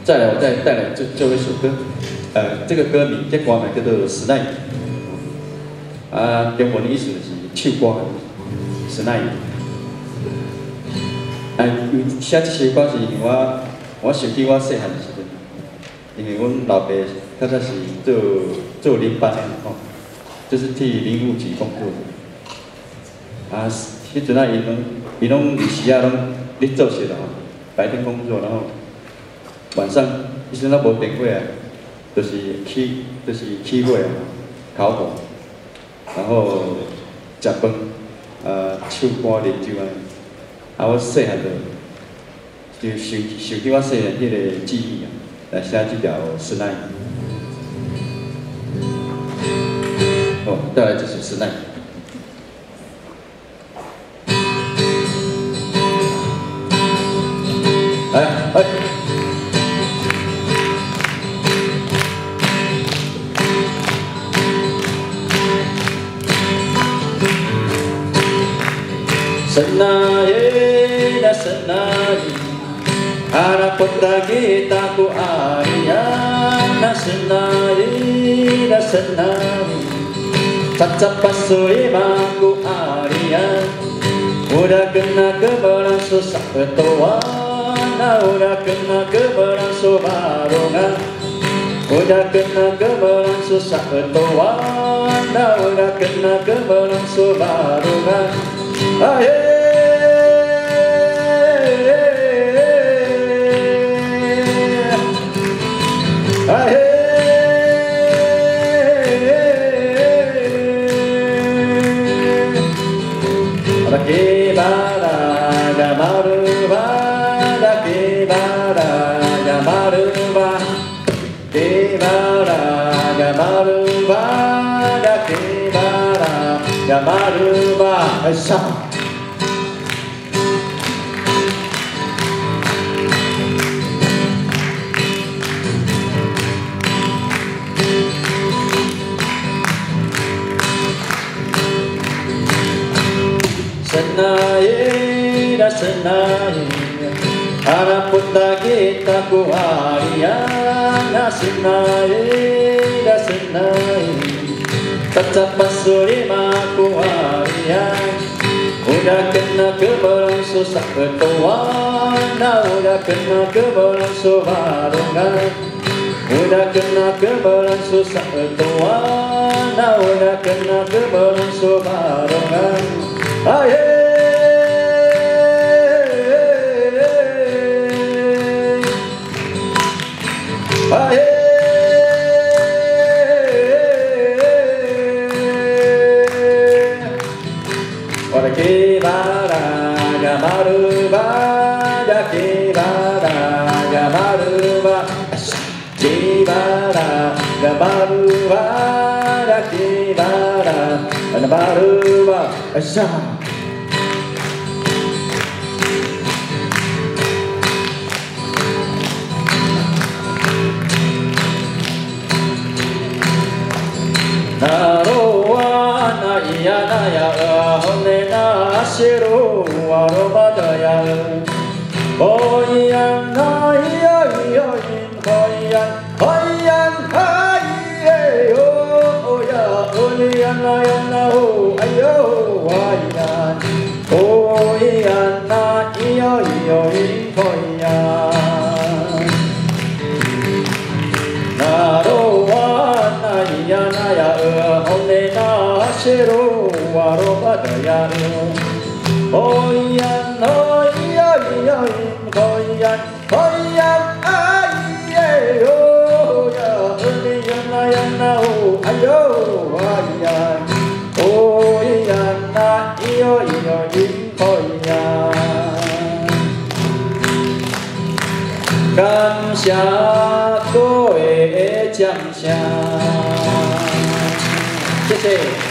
再来，我再带来最后一首歌，这个歌名，这歌名叫做《时代》。中文的意思就是唱歌的时代。写这首歌是因为我想起我细汉的时阵，因为阮老爸较早是做领班的吼，就是替林务局工作的。迄阵伊拢日时啊拢咧做事的吼，白天工作，然后晚上伊阵咱无电火啊，就是起火啊，烤火，然后食饭，唱歌啉酒啊。我细汉就想起我细汉迄个记忆啊，来写这条《时代》。哦，带来这首《时代》。来。Senai, harap kita ku ariana senai, cacap pasui maku arian, udah kena keberan susah ketuana, udah kena keberan subarungan, udah kena keberan susah ketuana, udah kena keberan subarungan, ayo. Senai, harap kita ku ariana senai, tetap pasuri maku arian, udah kena keberan susah ketuana, udah kena keberan subarungan, udah kena keberan susah ketuana, udah kena keberan subarungan, ayo. Narowana iyana ya hone na shiru aromada ya hoyan na yoyin hoyan hoyan haye yo ya hoyan na yana ho ayo hoyan hoyan na yoyin hoyan Narowana iyana ya hone na shiru aromada ya hoyan hoyan hoyan hoyan aye yo ya hoyan na yana ho ayo hoyan hoyan na yoyin hoyan感谢各位奖项，谢谢。